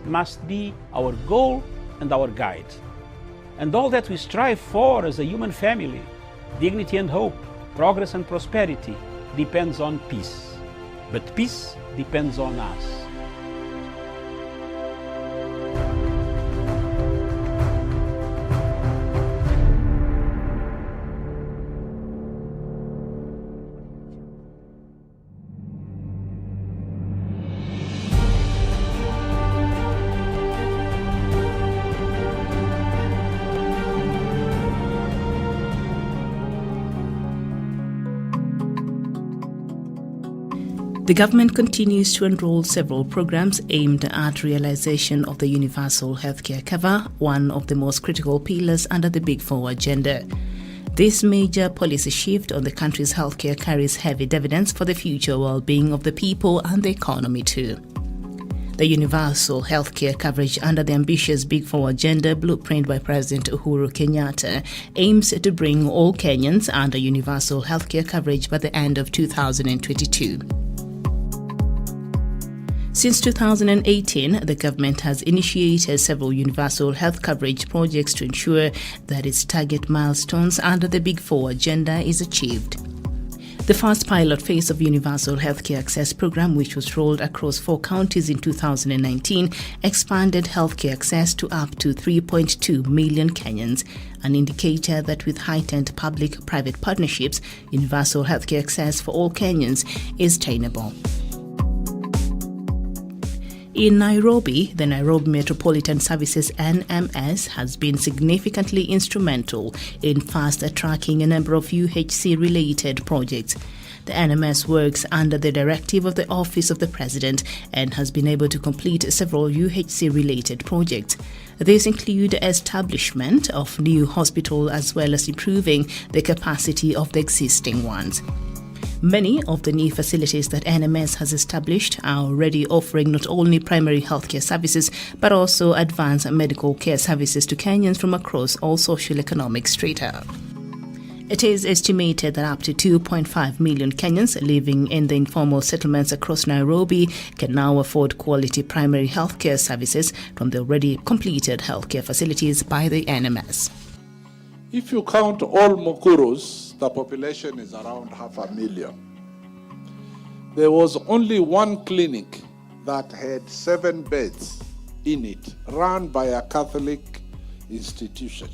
must be our goal and our guide. And all that we strive for as a human family, dignity and hope, progress and prosperity, depends on peace. But peace depends on us. The government continues to enroll several programs aimed at realization of the universal healthcare cover, one of the most critical pillars under the Big Four agenda. This major policy shift on the country's healthcare carries heavy dividends for the future well-being of the people and the economy too. The universal healthcare coverage under the ambitious Big Four agenda blueprint by President Uhuru Kenyatta aims to bring all Kenyans under universal healthcare coverage by the end of 2022. Since 2018, the government has initiated several universal health coverage projects to ensure that its target milestones under the Big Four agenda is achieved. The first pilot phase of Universal Healthcare Access Program, which was rolled across 4 counties in 2019, expanded healthcare access to up to 3.2 million Kenyans, an indicator that with heightened public-private partnerships, universal healthcare access for all Kenyans is attainable. In Nairobi, the Nairobi Metropolitan Services NMS has been significantly instrumental in fast-tracking a number of UHC-related projects. The NMS works under the directive of the Office of the President and has been able to complete several UHC-related projects. These include establishment of new hospitals as well as improving the capacity of the existing ones. Many of the new facilities that NMS has established are already offering not only primary healthcare services but also advanced medical care services to Kenyans from across all socio-economic strata. It is estimated that up to 2.5 million Kenyans living in the informal settlements across Nairobi can now afford quality primary healthcare services from the already completed healthcare facilities by the NMS. If you count all Mukurus, the population is around 500,000. There was only one clinic that had 7 beds in it, run by a Catholic institution.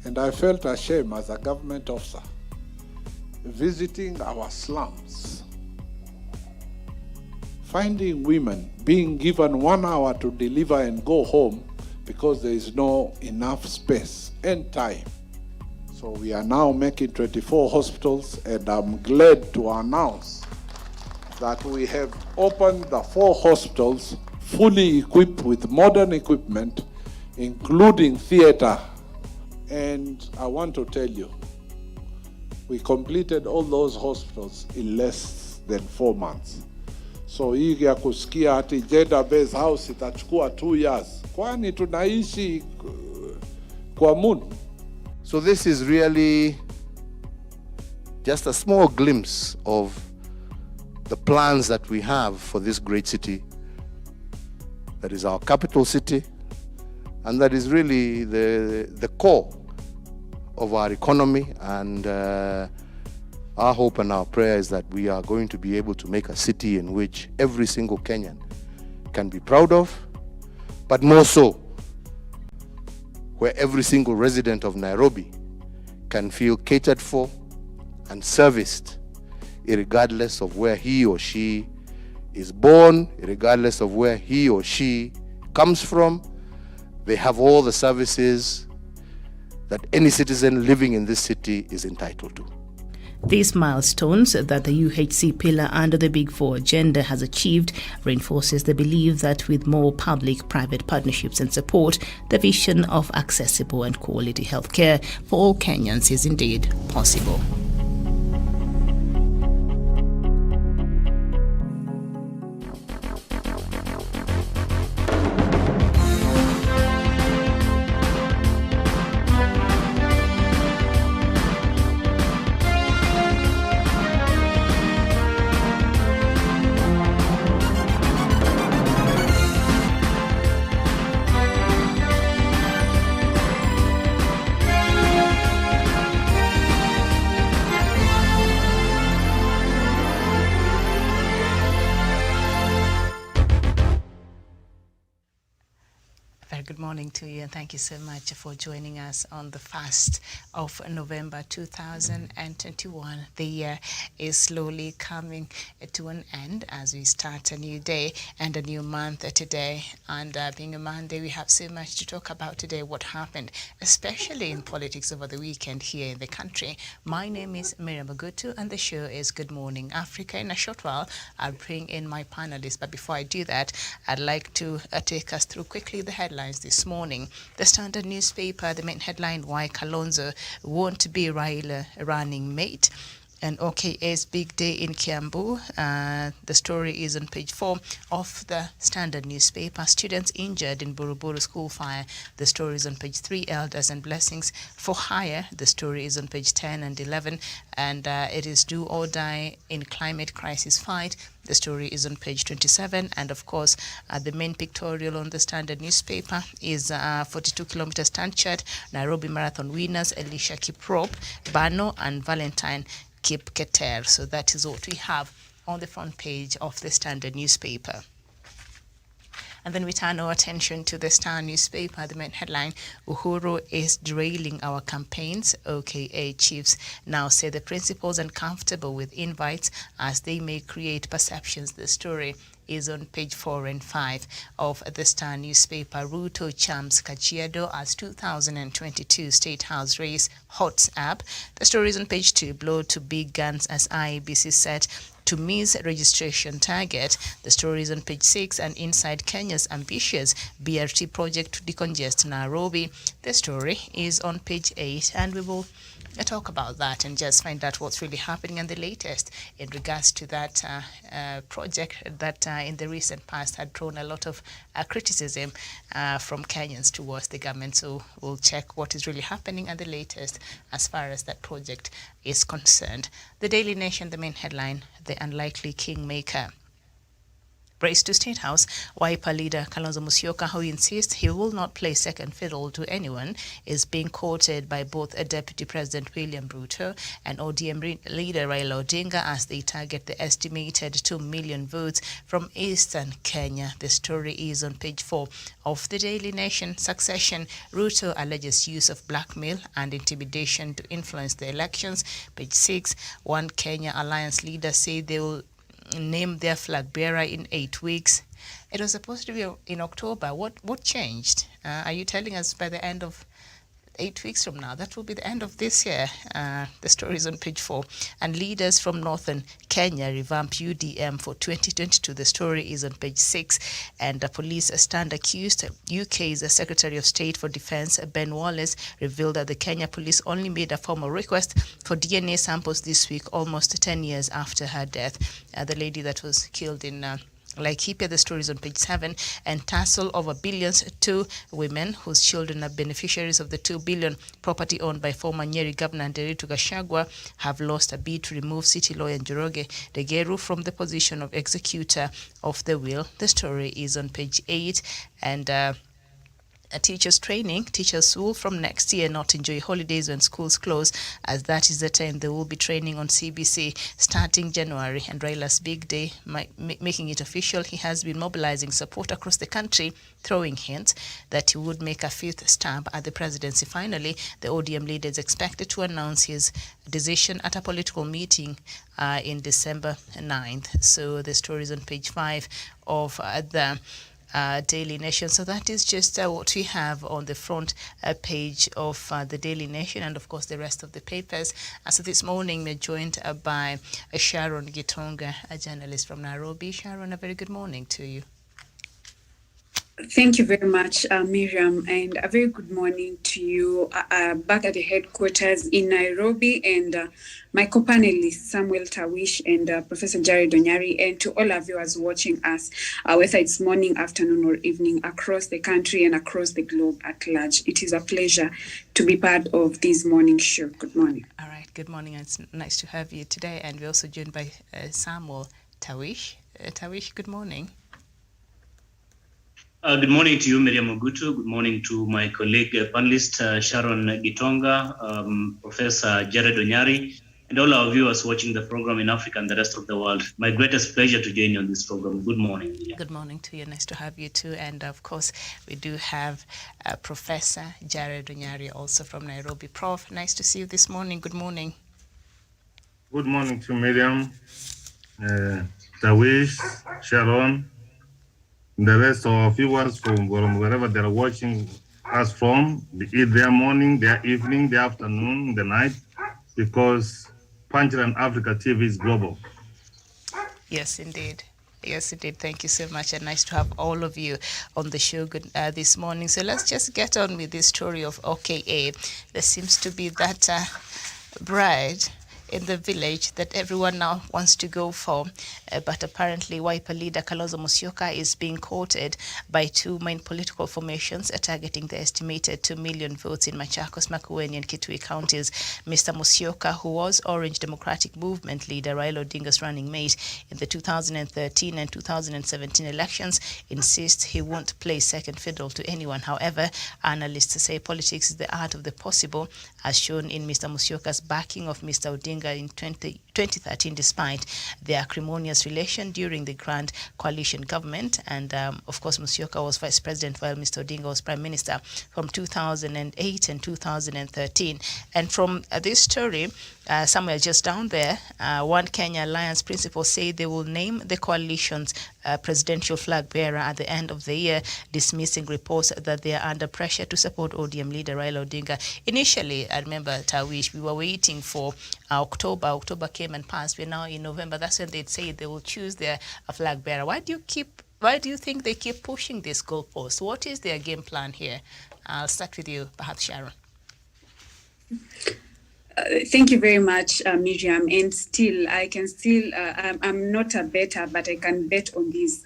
And I felt ashamed as a government officer visiting our slums, finding women being given 1 hour to deliver and go home because there is no enough space and time. So we are now making 24 hospitals, and I'm glad to announce that we have opened the 4 hospitals fully equipped with modern equipment, including theater. And I want to tell you, we completed all those hospitals in less than 4 months. So hii ya kusikia ati gender based house itachukua 2 years. Kwani tunaishi kwa moon? So this is really just a small glimpse of the plans that we have for this great city that is our capital city, and that is really the core of our economy. And our hope and our prayer is that we are going to be able to make a city in which every single Kenyan can be proud of, but more so, where every single resident of Nairobi can feel catered for and serviced, regardless of where he or she is born, regardless of where he or she comes from. They have all the services that any citizen living in this city is entitled to. These milestones that the UHC pillar under the Big Four agenda has achieved reinforces the belief that with more public-private partnerships and support, the vision of accessible and quality healthcare for all Kenyans is indeed possible. morning to you, and thank you so much for joining us on the 1st of November 2021. The year is slowly coming to an end as we start a new day and a new month today. And being a Monday, we have so much to talk about today, what happened, especially in politics over the weekend here in the country. My name is Miriam Ogutu, and the show is Good Morning Africa. In a short while, I'll bring in my panelists, but before I do that, I'd like to take us through quickly the headlines this morning. The Standard newspaper, the main headline, why Kalonzo won't be Raila running mate. And OKA's big day in Kiambu. The story is on page 4 of the Standard newspaper. Students injured in Buruburu school fire. The story is on page 3. Elders and blessings for hire. The story is on page 10 and 11. And it is do or die in climate crisis fight. The story is on page 27. And of course, the main pictorial on the Standard newspaper is 42-kilometer stand chart. Nairobi Marathon winners Elisha Kiprop, Bano, and Valentine Kipketer. So that is what we have on the front page of the Standard newspaper. And then we turn our attention to the Star newspaper, the main headline, Uhuru is derailing our campaigns. OKA chiefs now say the principals uncomfortable with invites as they may create perceptions. The story is on page 4 and 5 of the Star newspaper. Ruto champs Kajiado as 2022 State House race hots up. The story is on page 2. Blow to big guns as IEBC set to miss registration target. The story is on page 6. And inside Kenya's ambitious BRT project to decongest Nairobi. The story is on page 8, and we will talk about that and just find out what's really happening and the latest in regards to that project that in the recent past had drawn a lot of criticism from Kenyans towards the government. So we'll check what is really happening and the latest as far as that project is concerned. The Daily Nation, the main headline, the unlikely kingmaker. Race to State House, Wiper leader Kalonzo Musyoka, who insists he will not play second fiddle to anyone, is being courted by both Deputy President William Ruto and ODM leader Raila Odinga as they target the estimated 2 million votes from eastern Kenya. The story is on page 4 of the Daily Nation. Succession, Ruto alleges use of blackmail and intimidation to influence the elections. Page 6, One Kenya Alliance leaders say they will name their flag bearer in 8 weeks. It was supposed to be in October. What changed? Are you telling us by the end of 8 weeks from now? That will be the end of this year. The story is on page 4. And leaders from northern Kenya revamp UDM for 2022. The story is on page 6. And the police stand accused. UK's Secretary of State for Defence, Ben Wallace, revealed that the Kenya police only made a formal request for DNA samples this week, almost 10 years after her death. The lady that was killed in Laikipia. The story is on page 7. And tussle over billions. 2 women whose children are beneficiaries of the 2 billion property owned by former Nyeri Governor Nderitu Gachagua have lost a bid to remove city lawyer Njoroge Degeru from the position of executor of the will. The story is on page 8. And a teacher's training. Teachers will from next year not enjoy holidays when schools close, as that is the time they will be training on CBC starting January. And Raila's big day, making it official, he has been mobilizing support across the country, throwing hints that he would make a 5th stab at the presidency. Finally, the ODM leader is expected to announce his decision at a political meeting in December 9th. So the story is on page 5 of the Daily Nation. So that is just what we have on the front page of the Daily Nation, and of course the rest of the papers. So this morning we're joined by Sharon Gitonga, a journalist from Nairobi. Sharon, a very good morning to you. Thank you very much, Miriam, and a very good morning to you back at the headquarters in Nairobi, and my co-panelists, Samuel Tawish and Professor Jared Onyari, and to all our viewers watching us, whether it's morning, afternoon, or evening, across the country and across the globe at large. It is a pleasure to be part of this morning show. Good morning. All right, good morning. It's nice to have you today, and we're also joined by Samuel Tawish. Tawish, good morning. Good morning to you, Miriam Ogutu. Good morning to my colleague panelist, Sharon Gitonga, Professor Jared Onyari, and all our viewers watching the program in Africa and the rest of the world. My greatest pleasure to join you on this program. Good morning. Good morning to you. Nice to have you too. And of course, we do have Professor Jared Onyari also from Nairobi. Prof, nice to see you this morning. Good morning. Good morning to Miriam, Tawish, Sharon, the rest of our viewers from wherever they're watching us from, be it their morning, their evening, their afternoon, the night, because Punchline Africa TV is global. Yes, indeed. Yes, indeed. Thank you so much, and nice to have all of you on the show this morning. So let's just get on with this story of OKA. There seems to be that bride in the village that everyone now wants to go for. But apparently Wiper leader Kalonzo Musyoka is being courted by two main political formations targeting the estimated 2 million votes in Machakos, Makueni and Kitui counties. Mr. Musyoka, who was Orange Democratic Movement leader Raila Odinga's running mate in the 2013 and 2017 elections, insists he won't play second fiddle to anyone. However, analysts say politics is the art of the possible, as shown in Mr. Musyoka's backing of Mr. Odinga in 2013, despite the acrimonious relation during the Grand Coalition government. And of course, Musyoka was vice president while Mr. Odinga was prime minister from 2008 and 2013. And from this story, somewhere just down there, One Kenya Alliance principals say they will name the coalition's presidential flag bearer at the end of the year, dismissing reports that they are under pressure to support ODM leader Raila Odinga. Initially, I remember, Tawish, we were waiting for October. October came and passed. We're now in November. That's when they'd say they will choose their flag bearer. Why do you think they keep pushing this goalpost? What is their game plan here? I'll start with you, perhaps Sharon. Thank you very much, Miriam. And still, I'm not a better, but I can bet on this.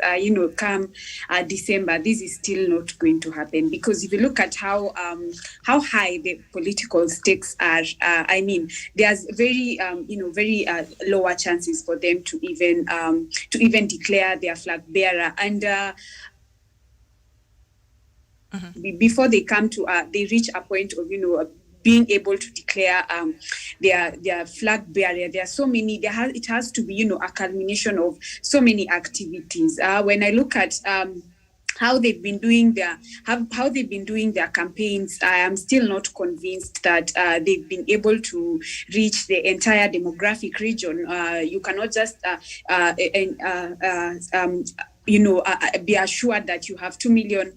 Come December, this is still not going to happen, because if you look at how high the political stakes are, there's very lower chances for them to even declare their flag bearer. And before they come to, they reach a point of being able to declare their flag bearer. There are so many. It has to be a culmination of so many activities. When I look at how they've been doing their campaigns, I am still not convinced that they've been able to reach the entire demographic region. You cannot just be assured that you have 2 million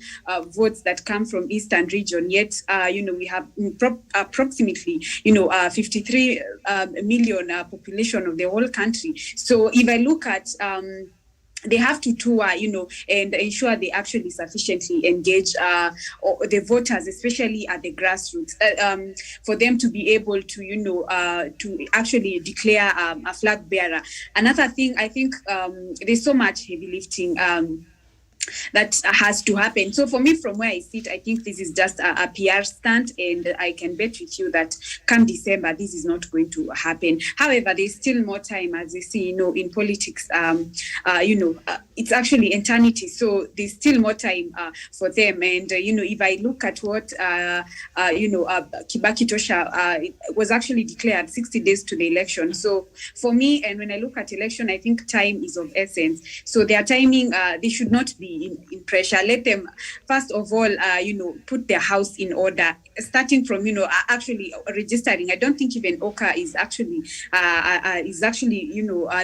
votes that come from Eastern region. Yet, we have approximately, 53 million population of the whole country. So if I look at they have to tour, and ensure they actually sufficiently engage the voters, especially at the grassroots, for them to be able to, to actually declare a flag bearer. Another thing, I think there's so much heavy lifting that has to happen. So for me, from where I sit, I think this is just a PR stunt, and I can bet with you that come December, this is not going to happen. However, there's still more time, as they say, in politics, it's actually eternity. So there's still more time for them. And, if I look at what, Kibaki Tosha was actually declared 60 days to the election. So for me, and when I look at election, I think time is of essence. So their timing, they should not be in pressure. Let them, first of all, put their house in order, starting from, actually registering. I don't think even OKA is actually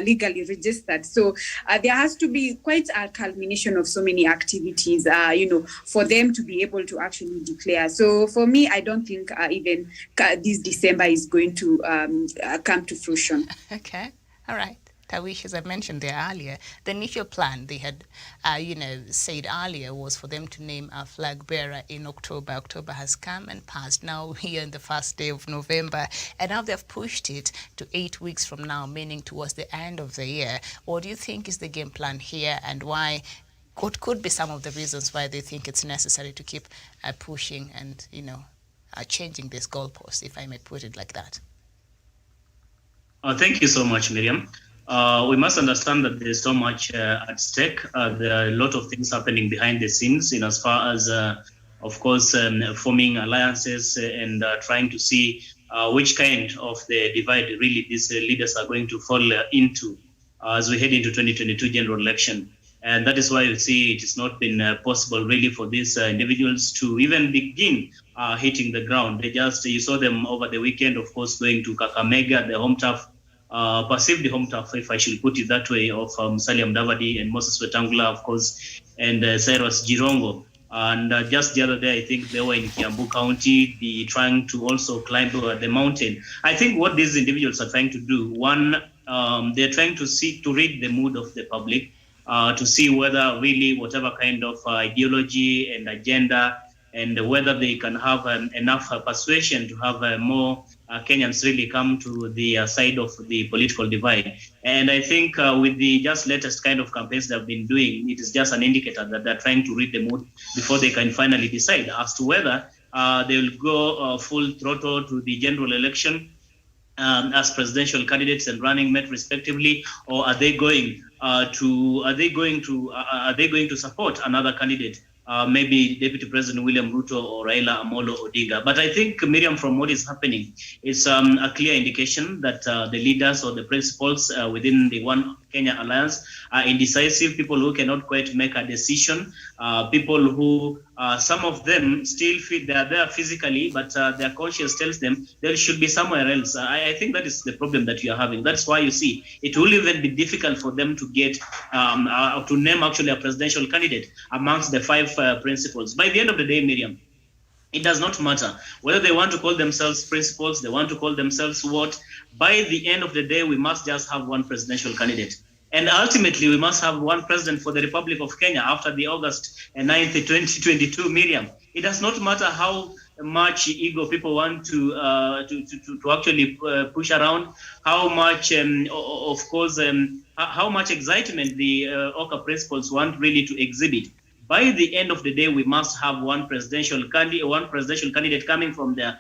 legally registered. So there has to be quite a culmination of so many activities, for them to be able to actually declare. So for me, I don't think even this December is going to come to fruition. Okay. All right. Tawish, as I mentioned there earlier, the initial plan they had, said earlier was for them to name a flag bearer in October. October has come and passed. Now we're in the first day of November, and now they've pushed it to 8 weeks from now, meaning towards the end of the year. What do you think is the game plan here, and why? What could be some of the reasons why they think it's necessary to keep pushing and, changing this goalpost, if I may put it like that? Thank you so much, Miriam. We must understand that there's so much at stake. There are a lot of things happening behind the scenes as far as, of course, forming alliances and trying to see which kind of the divide really these leaders are going to fall into as we head into 2022 general election. And that is why you see it has not been possible really for these individuals to even begin hitting the ground. You saw them over the weekend, of course, going to Kakamega, the home turf, perceived home turf, if I should put it that way, of Musalia Mudavadi and Moses Wetangula, of course, and Cyrus Jirongo. And just the other day, I think they were in Kiambu County, trying to also climb the mountain. I think what these individuals are trying to do, one, they're trying to read the mood of the public, to see whether really whatever kind of ideology and agenda, and whether they can have enough persuasion to have more Kenyans really come to the side of the political divide. And I think with the just latest kind of campaigns they've been doing, it is just an indicator that they're trying to read the mood before they can finally decide as to whether they will go full throttle to the general election as presidential candidates and running mate respectively, or are they going to support another candidate? Maybe Deputy President William Ruto or Raila Amolo Odinga. But I think, Miriam, from what is happening, it's a clear indication that the leaders or the principals within the One Kenya Alliance are indecisive, people who cannot quite make a decision, people who, some of them still feel they are there physically, but their conscience tells them they should be somewhere else. I think that is the problem that you are having. That's why you see it will even be difficult for them to get, to name actually a presidential candidate amongst the five principals. By the end of the day, Miriam, it does not matter whether they want to call themselves principals, they want to call themselves what. By the end of the day, we must just have one presidential candidate. And ultimately, we must have one president for the Republic of Kenya after the August 9th, 2022, Miriam. It does not matter how much ego people want to actually push around, how much, of course, how much excitement the Oka principals want really to exhibit. By the end of the day, we must have one presidential candidate coming from their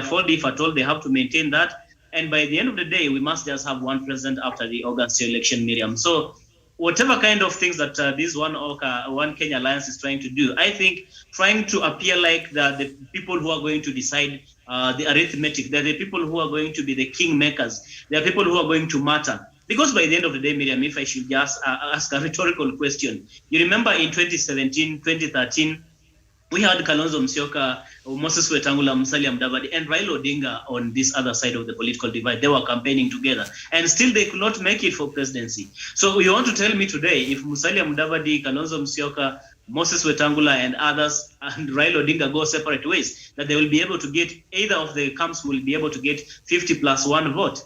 fold, if at all they have to maintain that. And by the end of the day, we must just have one president after the August election, Miriam. So whatever kind of things that this One Kenya Alliance is trying to do, I think trying to appear like the people who are going to decide the arithmetic, they're the people who are going to be the king makers, they're people who are going to matter. Because by the end of the day, Miriam, if I should just ask a rhetorical question, you remember in 2017, 2013, we had Kalonzo Musyoka, Moses Wetangula, Musalia Mudavadi, and Raila Odinga on this other side of the political divide. They were campaigning together, and still they could not make it for presidency. So you want to tell me today, if Musalia Mudavadi, Kalonzo Musyoka, Moses Wetangula, and others, and Raila Odinga go separate ways, that they will be able to get, either of the camps will be able to get 50+1 vote?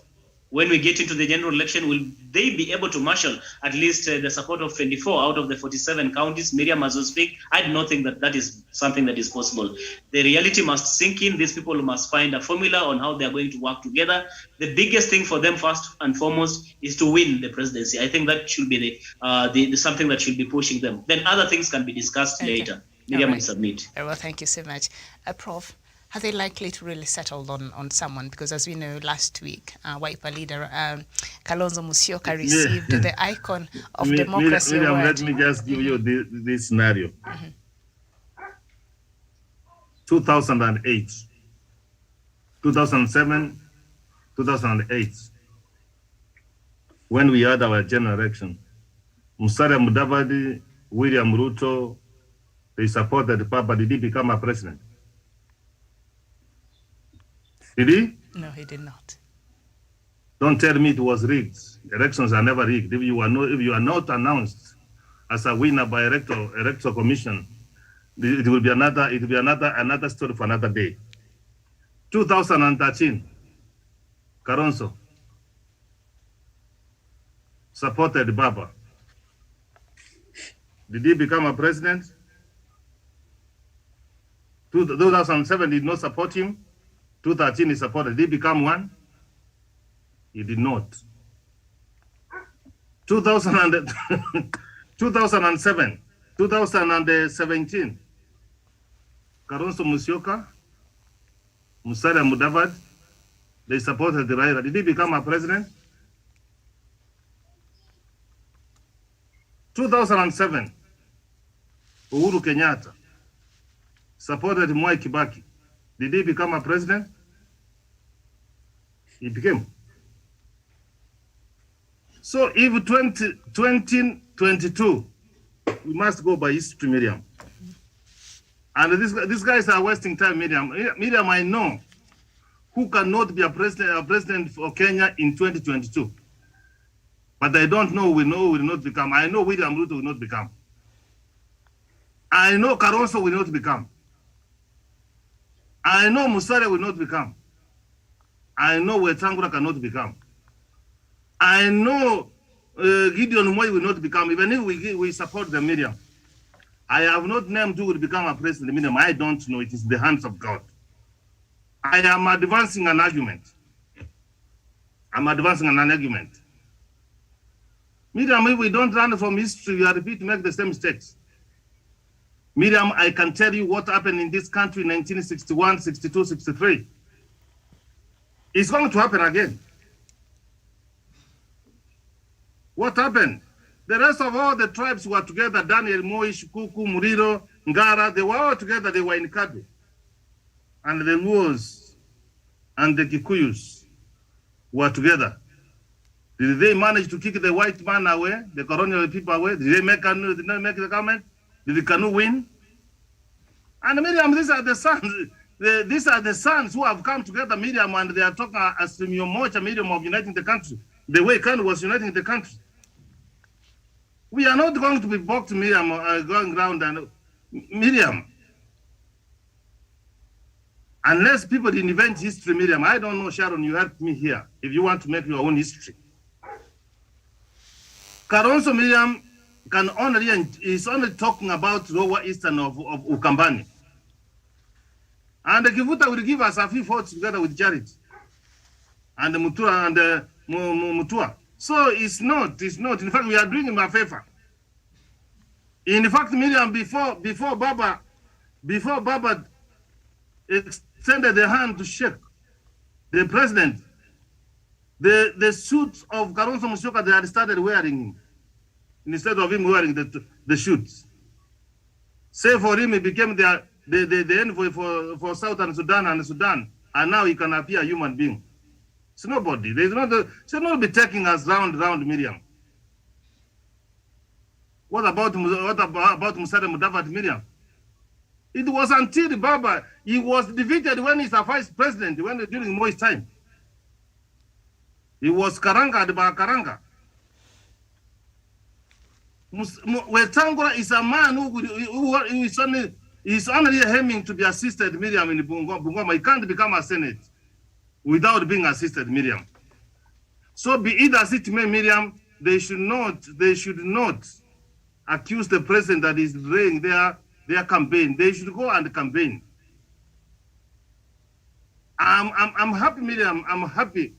When we get into the general election, will they be able to marshal at least the support of 24 out of the 47 counties, Miriam, as we speak? I do not think that that is something that is possible. The reality must sink in. These people must find a formula on how they are going to work together. The biggest thing for them, first and foremost, is to win the presidency. I think that should be the something that should be pushing them. Then other things can be discussed later. Miriam will submit. Well, thank you so much. Prof, are they likely to really settle on someone? Because as we know, last week, Wiper leader Kalonzo Musyoka received the icon of democracy award. Let me just give you this scenario. 2008, 2007, 2008, when we had our general election, Musalia Mudavadi, William Ruto, they supported Papa. Did he become a president? Did he? No, he did not. Don't tell me it was rigged. Elections are never rigged. If you are not announced as a winner by electoral commission, it will be another story for another day. 2013, Kalonzo supported Baba. Did he become a president? 2007 did not support him. 2013 he supported. Did he become one? He did not. 2007, 2017, Kalonzo Musyoka, Musalia Mudavadi, they supported the Raila. Did he become a president? 2007, Uhuru Kenyatta supported Mwai Kibaki. Did he become a president? he became. So if 2022, we must go by history, Miriam. And these guys are wasting time, Miriam. Miriam, I know who cannot be a president for Kenya in 2022. But I don't know, we know will not become. I know William Ruto will not become. I know Kalonzo will not become. I know Musalia will not become. I know Wetangula cannot become. I know Gideon Moi will not become, even if we support the Miriam. I have not named who will become a president, Miriam. I don't know. It is the hands of God. I am advancing an argument. I'm advancing an argument. Miriam, if we don't run from history, we are repeat to make the same mistakes. Miriam, I can tell you what happened in this country in 1961, 62, 63. It's going to happen again. What happened? The rest of all the tribes were together. Daniel, Moi, Shikuku, Muriro, Ngara, they were all together. They were in Kadu. And the Luos and the Kikuyus were together. Did they manage to kick the white man away, the colonial people away? Did they make Kanu, did not make the government? Did the Kanu win? And Miriam, these are the sons. These are the sons who have come together, Miriam, and they are talking as Mocha, Miriam, of uniting the country. The way Kanu was uniting the country. We are not going to be balked, Miriam, going around and Miriam. Unless people invent history, Miriam, I don't know, Sharon, you help me here if you want to make your own history. Kalonzo, Miriam, is only talking about lower eastern of Ukambani. And the Kivuta will give us a few votes together with Jared and the Mutua and the Mutua. So it's not. In fact, we are doing him a favor. In fact, Miriam, before Baba extended the hand to shake the president, the suit of Kalonzo Musyoka, they had started wearing him instead of him wearing the suits. Say for him, it became the envoy for Southern Sudan and Sudan, and now he can appear a human being. It's nobody. Should not be taking us round, Miriam. What about Musalia Mudavadi, Miriam? It was until Baba, he was defeated when he's a vice president, during Moi's time. He was Karanga, Karanga. Wetangula is a man who is only aiming to be assisted, Miriam, in Bungoma. He can't become a Senate without being assisted, Miriam. So be it as it may, Miriam, they should not accuse the president that is delaying their campaign. They should go and campaign. I'm happy, Miriam. I'm happy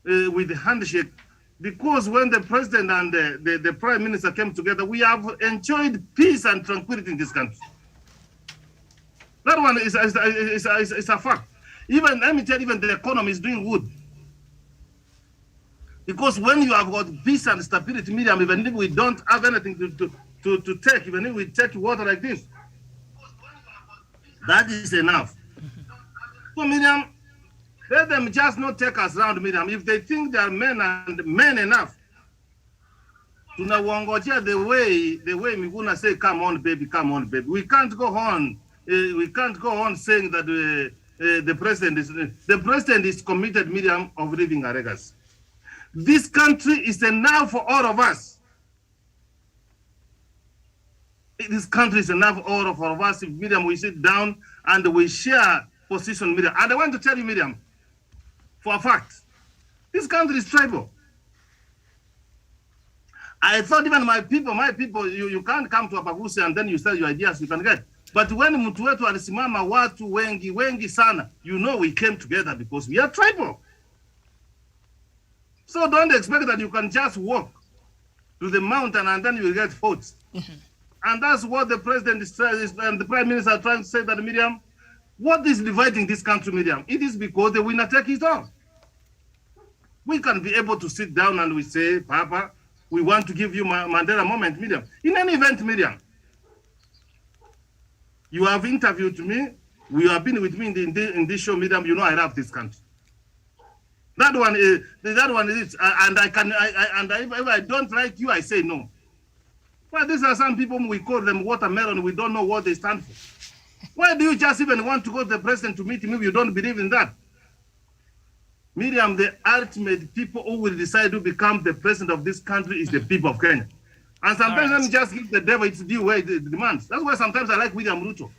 with the handshake, because when the president and the prime minister came together, we have enjoyed peace and tranquility in this country. That one is a fact. Even, let me tell you, even the economy is doing good. Because when you have got peace and stability, Miriam, even if we don't have anything to take, even if we take water like this, that is enough. So, Miriam, let them just not take us around, Miriam. If they think they are men enough, tunawangojea the way Miguna say, come on, baby, come on, baby. We can't go on. We can't go on saying that the president is committed, Miriam, of leaving a legacy. This country is enough for all of us. This country is enough for all of us. If, Miriam, we sit down and we share position, Miriam. And I want to tell you, Miriam, for a fact, this country is tribal. I thought even my people, you can't come to Abagusi and then you sell your ideas you can get. But when mtu wetu alisimama watu wengi sana, you know we came together because we are tribal. So don't expect that you can just walk to the mountain and then you will get votes. Mm-hmm. And that's what the president and the prime minister are trying to say, that, Miriam, what is dividing this country, Miriam? It is because the winner take it all. We can be able to sit down and we say, Papa, we want to give you Mandela moment, Miriam. In any event, Miriam, you have interviewed me. You have been with me in this show, Miriam. You know I love this country. That one is it. And if I don't like you, I say no. Well, these are some people, we call them watermelon. We don't know what they stand for. Why do you just even want to go to the president to meet him if you don't believe in that? Miriam, the ultimate people who will decide to become the president of this country is the people of Kenya. And sometimes let me just give the devil its due where it demands. That's why sometimes I like William Ruto.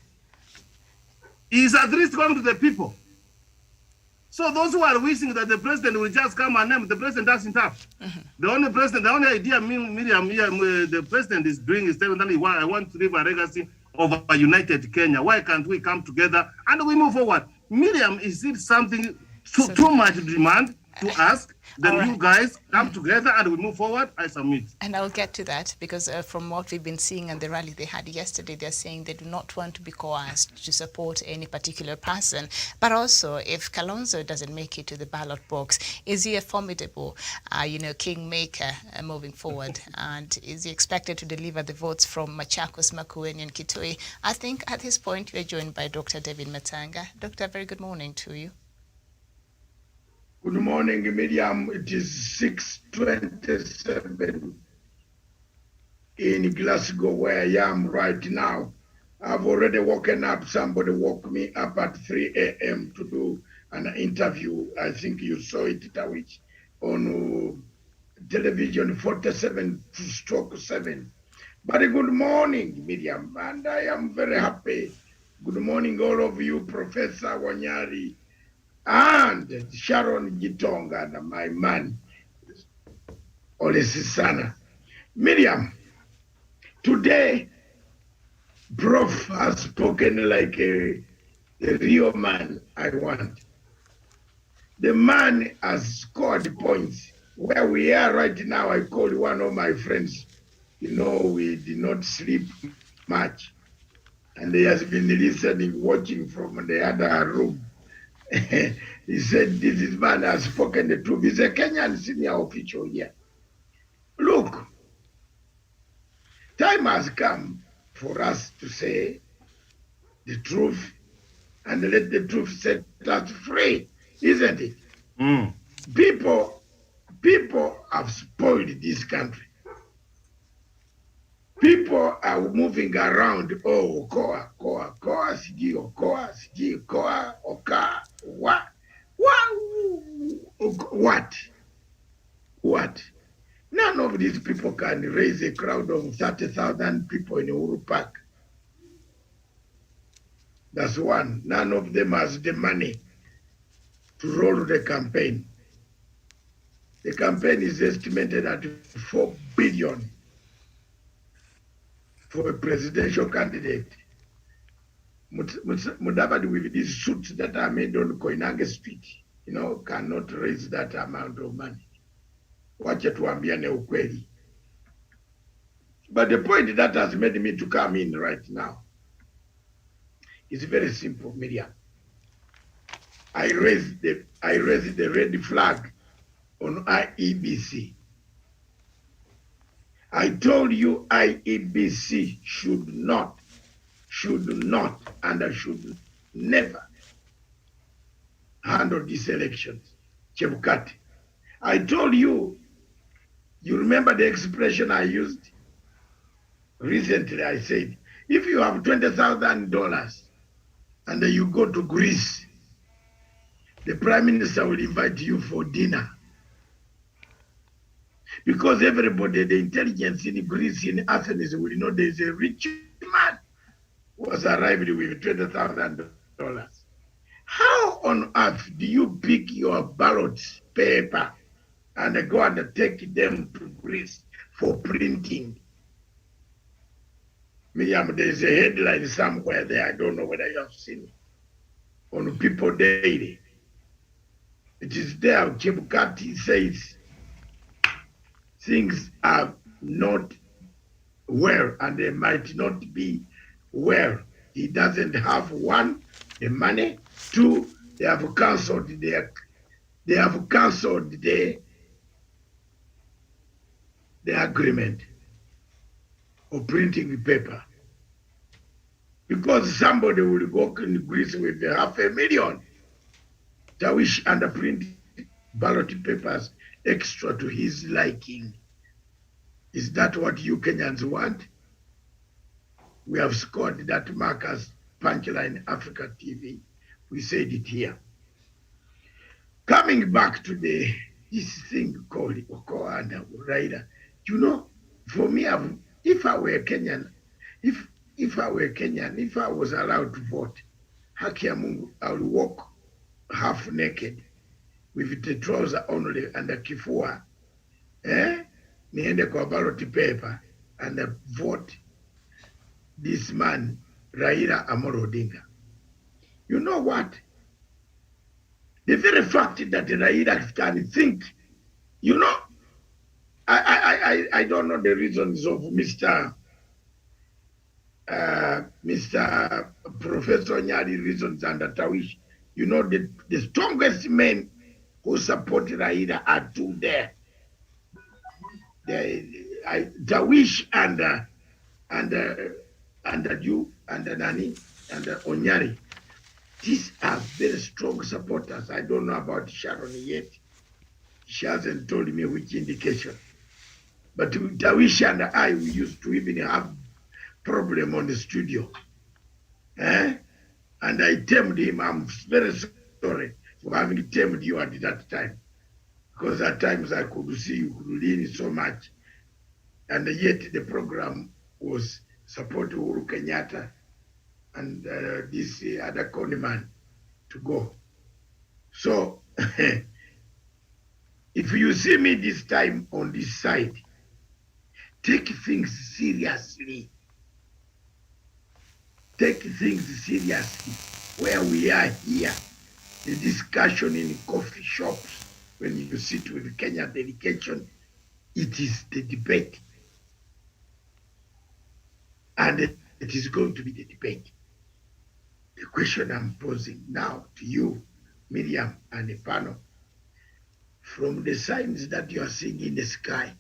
He's at least going to the people. So those who are wishing that the president will just come and name, the president doesn't have. The only idea Miriam, the president is doing is telling them, I want to leave a legacy of a united Kenya. Why can't we come together and we move forward? Miriam, is it something too much demand to ask? Then you guys come together and we move forward. I submit. And I'll get to that because from what we've been seeing and the rally they had yesterday, they're saying they do not want to be coerced to support any particular person. But also, if Kalonzo doesn't make it to the ballot box, is he a formidable, kingmaker moving forward? And is he expected to deliver the votes from Machakos, Makueni, and Kitui? I think at this point we are joined by Dr. David Matanga. Doctor, very good morning to you. Good morning, Miriam. It is 6:27 in Glasgow, where I am right now. I've already woken up. Somebody woke me up at 3 a.m. to do an interview. I think you saw it, Tawich, on television 47/7. But good morning, Miriam, and I am very happy. Good morning, all of you, Professor Wanyari, and Sharon Gitonga, and my man, Olesisana. Miriam, today, Prof has spoken like a real man I want. The man has scored points. Where we are right now, I called one of my friends. We did not sleep much. And he has been listening, watching from the other room. He said, this man has spoken the truth. He's a Kenyan senior official here. Look, time has come for us to say the truth and let the truth set us free, isn't it? People have spoiled this country. People are moving around, Oka, Siji, Oka, what? None of these people can raise a crowd of 30,000 people in Uhuru Park. That's one. None of them has the money to roll the campaign. The campaign is estimated at 4 billion for a presidential candidate. Mudavadi with these suits that are made on Koinange Street, cannot raise that amount of money. Wacha tuambiane ukweli. But the point that has made me to come in right now is very simple, Miriam. I raised the red flag on IEBC. I told you IEBC should not, and I should never handle these elections. Chebukati. I told you, you remember the expression I used? Recently I said, if you have $20,000 and then you go to Greece, the Prime Minister will invite you for dinner. Because everybody, the intelligence in Greece, in Athens, will know there's a rich man who has arrived with $20,000. How on earth do you pick your ballot paper and go and take them to Greece for printing? Miriam, there's a headline somewhere there, I don't know whether you have seen it, on People Daily. It is there, Chebukati says, things are not well and they might not be well. He doesn't have, one, the money. Two, they have cancelled the agreement of printing the paper. Because somebody will go in Greece with $500,000 Tawish and print ballot papers extra to his liking. Is that what you Kenyans want? We have scored that Marcus Punchline Africa TV. We said it here. Coming back to this thing called Oko and Raila, you know, for me, if I were Kenyan, if I were Kenyan, if I was allowed to vote, haki ya Mungu, I would walk half naked with the trouser only and the kifua, niende kwa ballot paper and vote this man, Raila Amolo Odinga. You know what? The very fact that Raila can think, you know, I don't know the reasons of Mr. Professor Nyari reasons and Tawish. You know, the strongest men who support Raila are two there. Tawish and you and Nani and Onyari. These are very strong supporters. I don't know about Sharon yet. She hasn't told me which indication. But Tawish and I, we used to even have problem on the studio. And I tamed him. I'm very sorry for having tamed you at that time. Because at times I could see you could lean so much. And yet the program was supporting Uhuru Kenyatta and this other conman to go. So, if you see me this time on this side, take things seriously. Take things seriously. Where we are here, the discussion in coffee shops, when you sit with Kenya delegation, it is the debate. And it is going to be the debate. The question I'm posing now to you, Miriam and Epano, from the signs that you are seeing in the sky,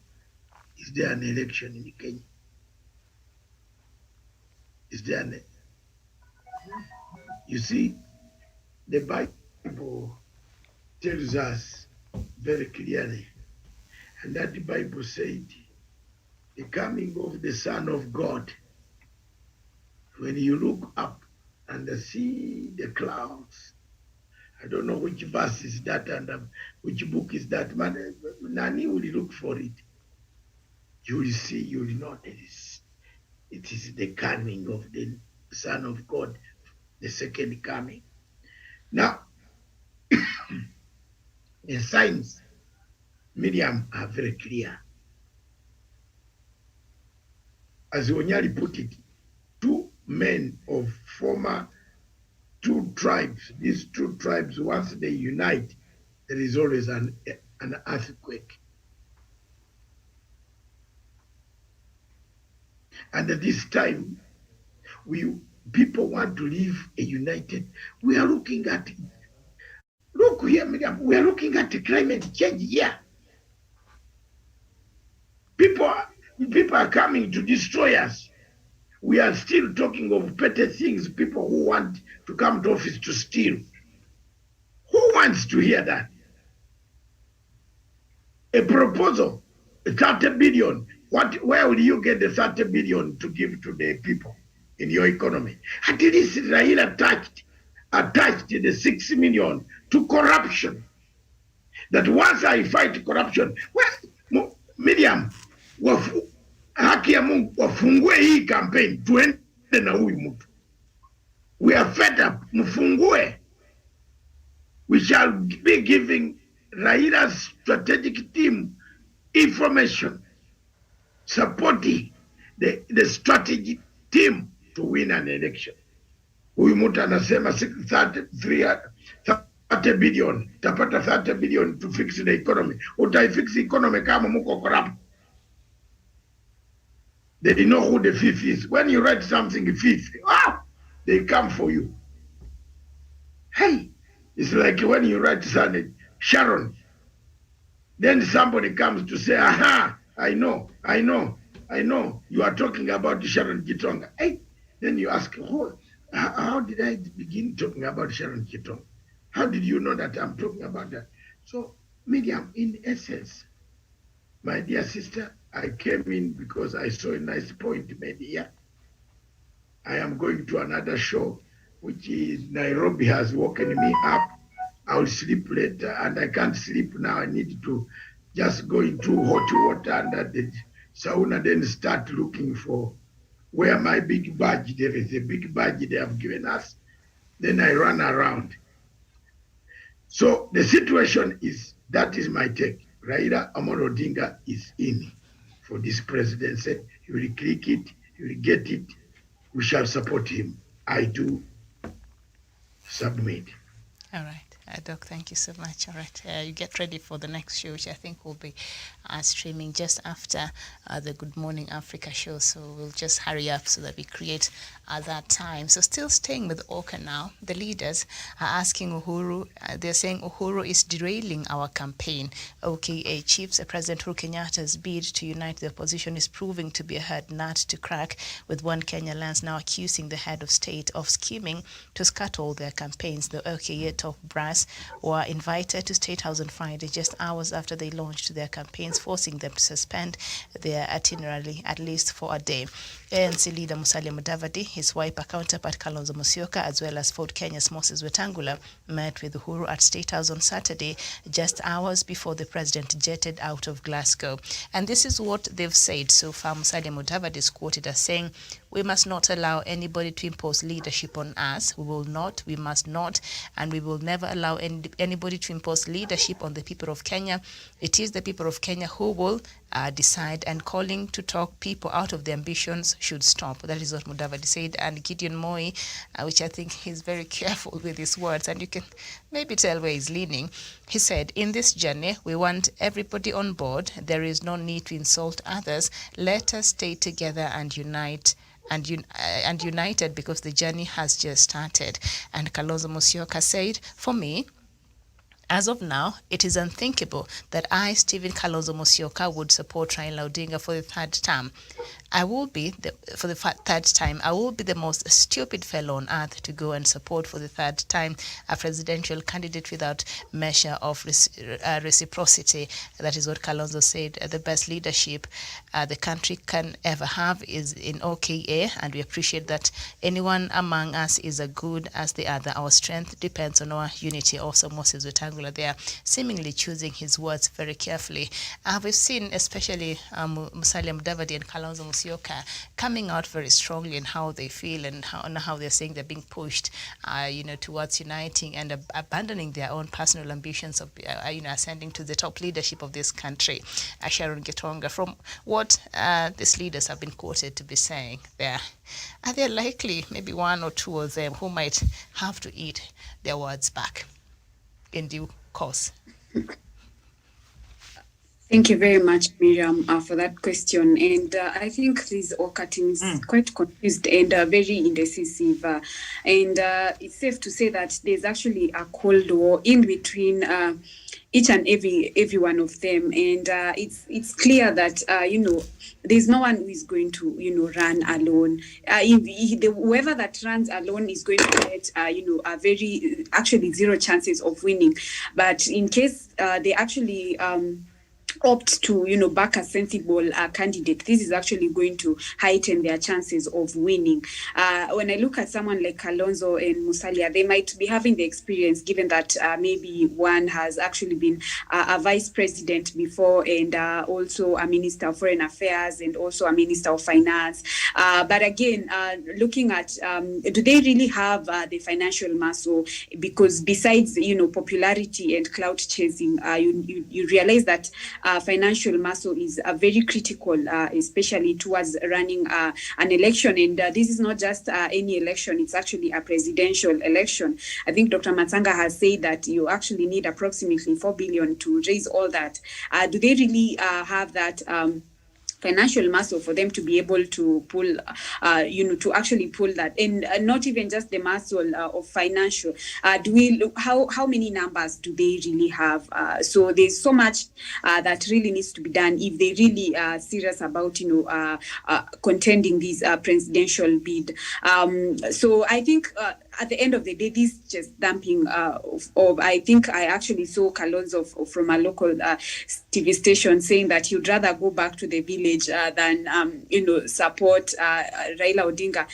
is there an election in Kenya? Is there an... You see, the Bible tells us very clearly, and that the Bible said, the coming of the Son of God, when you look up and see the clouds, I don't know which verse is that and which book is that, but Nani will look for it. You will see, you will know it is the coming of the Son of God, the second coming. Now, the signs, Miriam, are very clear. As Onyari put it, two men of former two tribes, these two tribes, once they unite, there is always an earthquake. And at this time, people want to live a united. We are looking at, look here, Miriam, we are looking at the climate change here. People are coming to destroy us. We are still talking of petty things, people who want to come to office to steal. Who wants to hear that? A proposal, 30 billion. Where will you get the 30 billion to give to the people in your economy? At least Raila attached the 6 million to corruption. That once I fight corruption, well, Miriam, haki ya Mungu wafungue hii campaign tuende na huyu mtu. We are fed up, mfungue. We shall be giving Raila's strategic team information, supporting the strategy team to win an election. Huyu mtu anasema 30 billion, tapata 30 billion to fix the economy. Utaifix the economy kama muko corrupt. They know who the thief is. When you write something thief, they come for you. Hey, it's like when you write something, Sharon, then somebody comes to say, aha, I know, you are talking about Sharon Gitonga. Hey, then you ask, how did I begin talking about Sharon Gitonga? How did you know that I'm talking about that? So Miriam, in essence, my dear sister, I came in because I saw a nice point made here. I am going to another show, which is Nairobi has woken me up. I'll sleep later, and I can't sleep now. I need to just go into hot water under the sauna, then start looking for where my big badge. There is a big badge they have given us. Then I run around. So the situation is, that is my take. Raila Amolo Odinga is in for this presidency. He will click it, he will get it. We shall support him. I do submit. All right. Doc, thank you so much. All right, you get ready for the next show, which I think will be streaming just after the Good Morning Africa show. So we'll just hurry up so that we create that time. So still staying with Oka now, the leaders are asking Uhuru, they're saying Uhuru is derailing our campaign. OKA chiefs, President Uhuru Kenyatta's bid to unite the opposition is proving to be a hard nut to crack, with One Kenya Alliance now accusing the head of state of scheming to scuttle their campaigns. The OKA top brass were invited to State House on Friday, just hours after they launched their campaigns, forcing them to suspend their itinerary at least for a day. ANC leader Musalia Mudavadi, his Wiper counterpart Kalonzo Musyoka, as well as Ford Kenya's Moses Wetangula, met with Uhuru at State House on Saturday, just hours before the president jetted out of Glasgow. And this is what they've said so far. Musalia Mudavadi is quoted as saying, "We must not allow anybody to impose leadership on us. We will not, we must not, and we will never allow anybody to impose leadership on the people of Kenya. It is the people of Kenya who will decide, and calling to talk people out of their ambitions should stop." That is what Mudavadi said. And Gideon Moi, which I think he's very careful with his words, and you can maybe tell where he's leaning. He said, "In this journey, we want everybody on board. There is no need to insult others. Let us stay together and unite. And united, because the journey has just started." And Kalonzo Musyoka said, "For me, as of now, it is unthinkable that I, Stephen Kalonzo Musyoka, would support Raila Odinga for the third term. I will be, for the third time, I will be the most stupid fellow on earth to go and support for the third time a presidential candidate without measure of reciprocity." That is what Kalonzo said. The best leadership the country can ever have is in OKA, and we appreciate that anyone among us is as good as the other. Our strength depends on our unity. Also, Moses Wetangula there, seemingly choosing his words very carefully. We've seen especially Musalia Mudavadi and Kalonzo Musyoka coming out very strongly in how they feel and how they're saying they're being pushed, towards uniting and abandoning their own personal ambitions of, ascending to the top leadership of this country. Sharon Gitonga, from what these leaders have been quoted to be saying there, are there likely maybe one or two of them who might have to eat their words back in due course? Thank you very much, Miriam, for that question. And I think this Oka team is quite confused and very indecisive. And it's safe to say that there's actually a cold war in between each and every one of them. And it's clear that, there's no one who is going to, run alone. Whoever that runs alone is going to get, actually zero chances of winning. But in case they actually opt to, back a sensible candidate, this is actually going to heighten their chances of winning. When I look at someone like Kalonzo and Musalia, they might be having the experience, given that maybe one has actually been a vice president before, and also a minister of foreign affairs, and also a minister of finance. But again, looking at, do they really have the financial muscle? Because besides, popularity and clout chasing, you realize that financial muscle is very critical, especially towards running an election. And this is not just any election, it's actually a presidential election. I think Dr. Matsanga has said that you actually need approximately 4 billion to raise all that. Do they really have that financial muscle for them to be able to pull, to actually pull that, and not even just the muscle of financial. How many numbers do they really have? So there's so much that really needs to be done if they really are serious about, contending this presidential bid. So I think at the end of the day, this just dumping of I think I actually saw Kalonzo from a local TV station saying that he'd rather go back to the village than support Raila Odinga.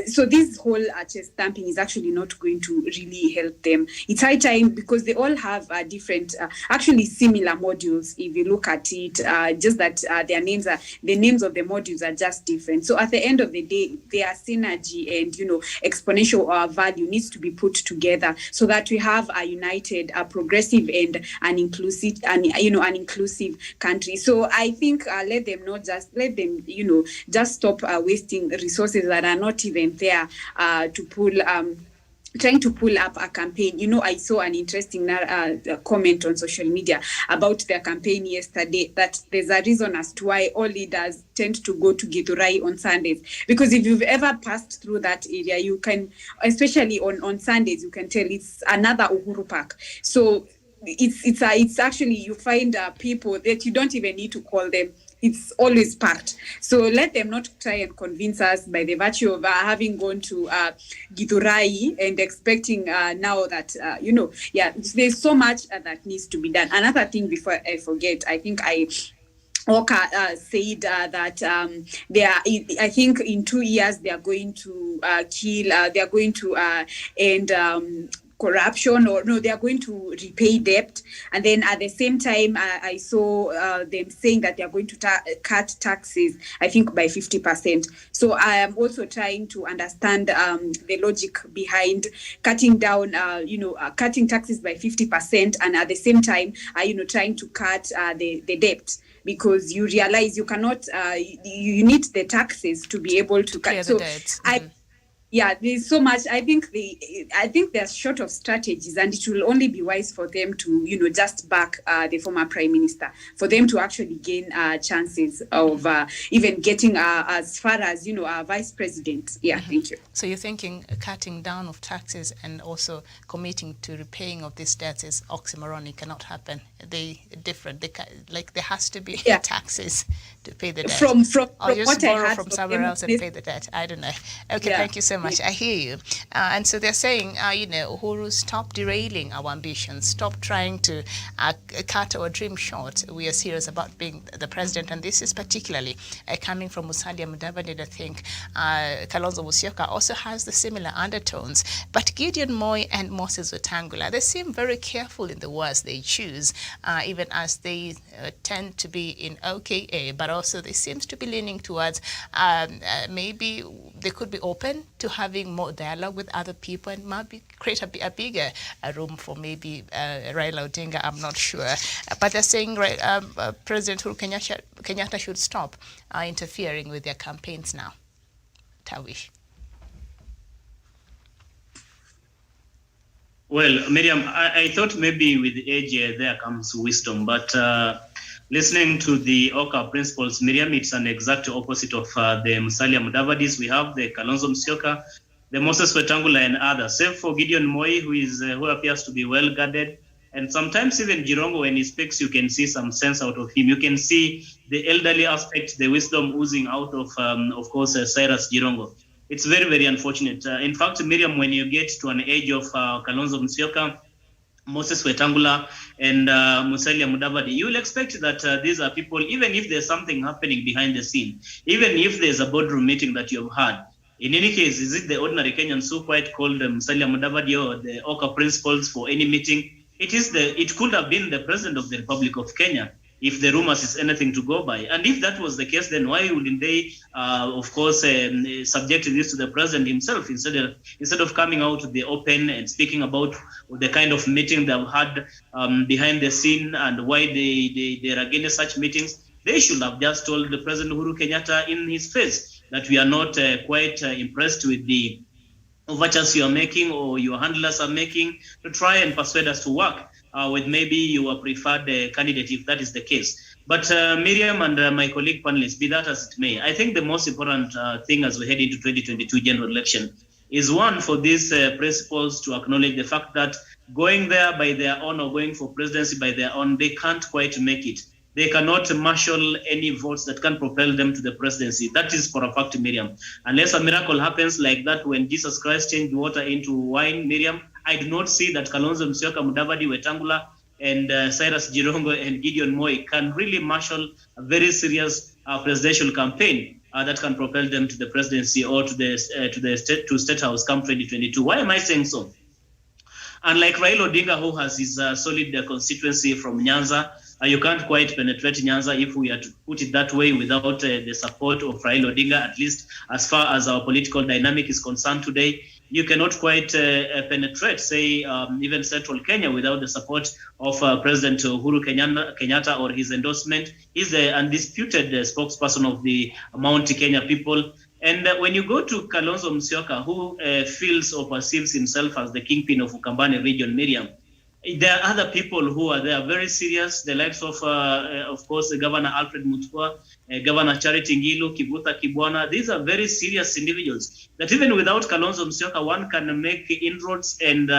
So this whole chest dumping is actually not going to really help them. It's high time, because they all have different, actually similar modules. If you look at it, just that the names of the modules are just different. So at the end of the day, their synergy and exponential value needs to be put together so that we have a united, progressive, and an inclusive, an inclusive country. So I think let them just stop wasting resources that are not even there to pull. Trying to pull up a campaign. I saw an interesting comment on social media about their campaign yesterday, that there's a reason as to why all leaders tend to go to Githurai on Sundays. Because if you've ever passed through that area, you can, especially on Sundays, you can tell it's another Uhuru Park. So it's actually, you find people that you don't even need to call them. It's always packed. So let them not try and convince us by the virtue of having gone to Githurai and expecting now that, there's so much that needs to be done. Another thing before I forget, I think Oka said that I think in 2 years they are going to end corruption, or no, they are going to repay debt. And then at the same time, I saw them saying that they are going to cut taxes, I think by 50%. So I am also trying to understand the logic behind cutting down, cutting taxes by 50%, and at the same time, trying to cut the debt. Because you realize you cannot, you need the taxes to be able to cut. So there's so much. I think they're short of strategies, and it will only be wise for them to, just back the former prime minister, for them to actually gain chances of even getting as far as, vice president. Yeah, thank you. So you're thinking cutting down of taxes and also committing to repaying of these debts is oxymoron. It cannot happen. They different. There has to be taxes to pay the debt. From or just what borrow I had from somewhere else and pay the debt. I don't know. Okay, thank you so much. I hear you. And so they're saying, Uhuru, stop derailing our ambitions. Stop trying to cut our dream short. We are serious about being the president. And this is particularly coming from Musalia Mudavadi. I think Kalonzo Musyoka also has the similar undertones. But Gideon Moi and Moses Wetangula, they seem very careful in the words they choose, even as they tend to be in OKA, but also they seem to be leaning towards maybe they could be open to having more dialogue with other people and maybe create a bigger room for maybe Raila Odinga. I'm not sure. But they're saying President Uhuru Kenyatta should stop interfering with their campaigns now. Tawish. Well, Miriam, I thought maybe with age there comes wisdom, but listening to the Oka principles, Miriam, it's an exact opposite of the Musalia Mudavadis. We have the Kalonzo Musyoka, the Moses Wetangula, and others. Save for Gideon Moi, who appears to be well guarded, and sometimes even Jirongo, when he speaks, you can see some sense out of him. You can see the elderly aspect, the wisdom oozing out of course, Cyrus Jirongo. It's very, very unfortunate. In fact, Miriam, when you get to an age of Kalonzo Musyoka, Moses Wetangula, and Musalia Mudavadi, you will expect that these are people, even if there's something happening behind the scene, even if there's a boardroom meeting that you've had. In any case, is it the ordinary Kenyan Suquite called Musalia Mudavadi or the Oka principles for any meeting? It could have been the president of the Republic of Kenya, if the rumors is anything to go by. And if that was the case, then why wouldn't they, of course, subject this to the president himself instead of coming out to the open and speaking about the kind of meeting they've had behind the scene and why they're against such meetings? They should have just told the President Uhuru Kenyatta in his face that we are not quite impressed with the overtures you are making or your handlers are making to try and persuade us to work. with maybe your preferred candidate, if that is the case. But Miriam and my colleague panelists, be that as it may, I think the most important thing as we head into 2022 general election is one, for these principals to acknowledge the fact that going there by their own or going for presidency by their own, they can't quite make it. They cannot marshal any votes that can propel them to the presidency. That is for a fact, Miriam. Unless a miracle happens like that when Jesus Christ changed water into wine, Miriam, I do not see that Kalonzo Musyoka, Mudavadi, Wetangula, and Cyrus Jirongo and Gideon Moi can really marshal a very serious presidential campaign that can propel them to the presidency or to State House come 2022. Why am I saying so? Unlike Raila Odinga, who has his solid constituency from Nyanza, you can't quite penetrate Nyanza, if we are to put it that way, without the support of Raila Odinga, at least as far as our political dynamic is concerned today. You cannot quite penetrate, say, even central Kenya without the support of President Uhuru Kenyatta or his endorsement. He's the undisputed spokesperson of the Mount Kenya people. And when you go to Kalonzo Musyoka, who feels or perceives himself as the kingpin of Ukambani region, Miriam, there are other people who are there very serious, the likes of course, Governor Alfred Mutua, Governor Charity Ngilu, Kivutha Kibwana. These are very serious individuals that even without Kalonzo Musyoka, one can make inroads and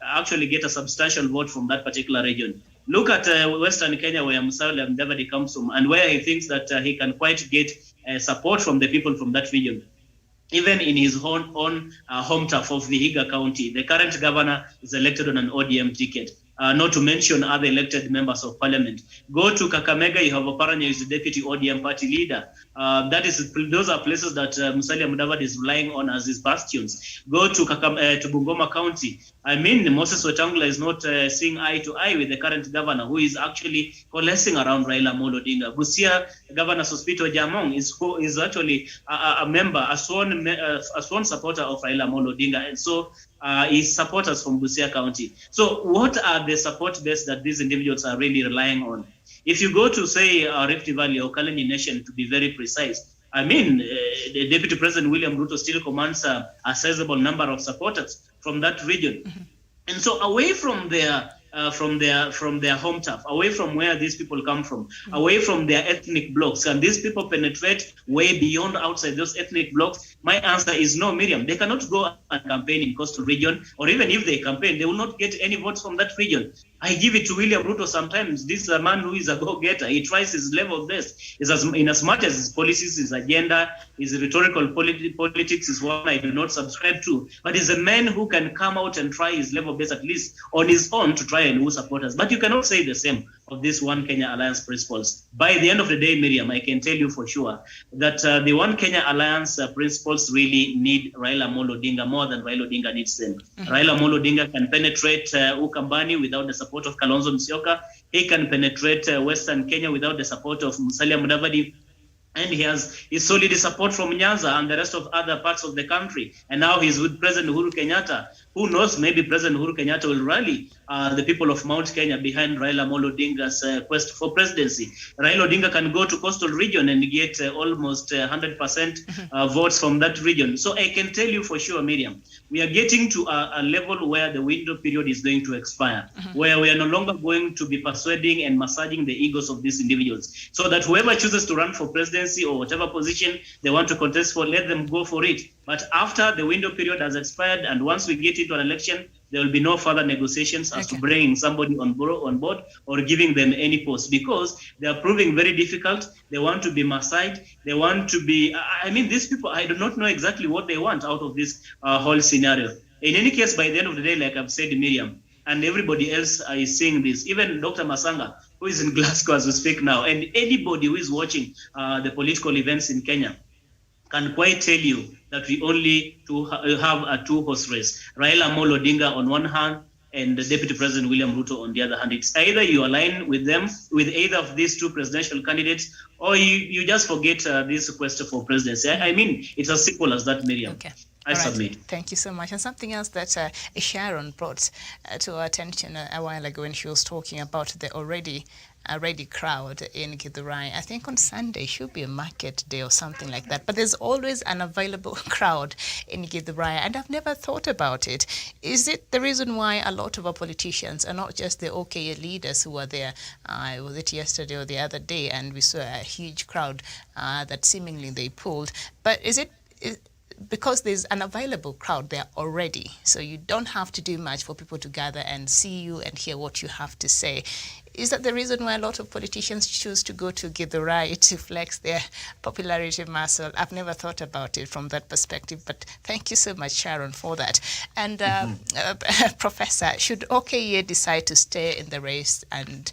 actually get a substantial vote from that particular region. Look at Western Kenya, where Musalia Mudavadi comes from, and where he thinks that he can quite get support from the people from that region. Even in his own home turf of Vihiga County, the current governor is elected on an ODM ticket, not to mention other elected members of parliament. Go to Kakamega, you have Oparanya, who is the deputy ODM party leader. Those are places that Musalia Mudavadi is relying on as his bastions. Go to Bungoma County. I mean, Moses Wetangula is not seeing eye to eye with the current governor, who is actually coalescing around Raila Amolo Odinga. Busia Governor Sospito Jamong is actually a member, a sworn supporter of Raila Amolo Odinga, and so is supporters from Busia County. So what are the support base that these individuals are really relying on? If you go to, say, Rift Valley or Kalenjin Nation, to be very precise, I mean, the Deputy President William Ruto still commands a sizable number of supporters from that region. Mm-hmm. And so away from their home turf, away from where these people come from, mm-hmm. away from their ethnic blocks, can these people penetrate way beyond outside those ethnic blocks? My answer is no, Miriam. They cannot go and campaign in coastal region, or even if they campaign, they will not get any votes from that region. I give it to William Ruto sometimes. This is a man who is a go-getter. He tries his level best. In as much as his policies, his agenda, his rhetorical politics is one I do not subscribe to. But he's a man who can come out and try his level best, at least on his own, to try and woo supporters. But you cannot say the same of this One Kenya Alliance principles. By the end of the day, Miriam, I can tell you for sure that the One Kenya Alliance principles really need Raila Amolo Odinga more than Raila Odinga needs them. Mm-hmm. Raila Amolo Odinga can penetrate Ukambani without the support of Kalonzo Musyoka. He can penetrate Western Kenya without the support of Musalia Mudavadi. And he has his solid support from Nyanza and the rest of other parts of the country. And now he's with President Uhuru Kenyatta. Who knows, maybe President Uhuru Kenyatta will rally the people of Mount Kenya behind Raila Amolo Odinga's quest for presidency. Raila Odinga can go to coastal region and get almost 100% votes from that region. So I can tell you for sure, Miriam, we are getting to a level where the window period is going to expire, where we are no longer going to be persuading and massaging the egos of these individuals. So that whoever chooses to run for presidency or whatever position they want to contest for, let them go for it. But after the window period has expired and once we get into an election, there will be no further negotiations as to bringing somebody on board or giving them any post, because they are proving very difficult. They want to be massaged. They want to be, I mean, these people, I do not know exactly what they want out of this whole scenario. In any case, by the end of the day, like I've said, Miriam, and everybody else is seeing this, even Dr. Masanga, who is in Glasgow as we speak now, and anybody who is watching the political events in Kenya, can quite tell you that we only have a two-horse race. Raila Amolo Odinga on one hand and the Deputy President William Ruto on the other hand. It's either you align with them, with either of these two presidential candidates, or you just forget this quest for presidency. I mean, it's as simple as that, Miriam. Okay. I submit. Thank you so much. And something else that Sharon brought to our attention a while ago when she was talking about the already ready crowd in Githurai. I think on Sunday should be a market day or something like that. But there's always an available crowd in Githurai, and I've never thought about it. Is it the reason why a lot of our politicians are not just the OKA leaders who were there? Was it yesterday or the other day? And we saw a huge crowd that seemingly they pulled. But is it because there's an available crowd there already, so you don't have to do much for people to gather and see you and hear what you have to say? Is that the reason why a lot of politicians choose to go to Githurai to flex their popularity muscle? I've never thought about it from that perspective, but thank you so much, Sharon, for that. And Professor, should OKA decide to stay in the race and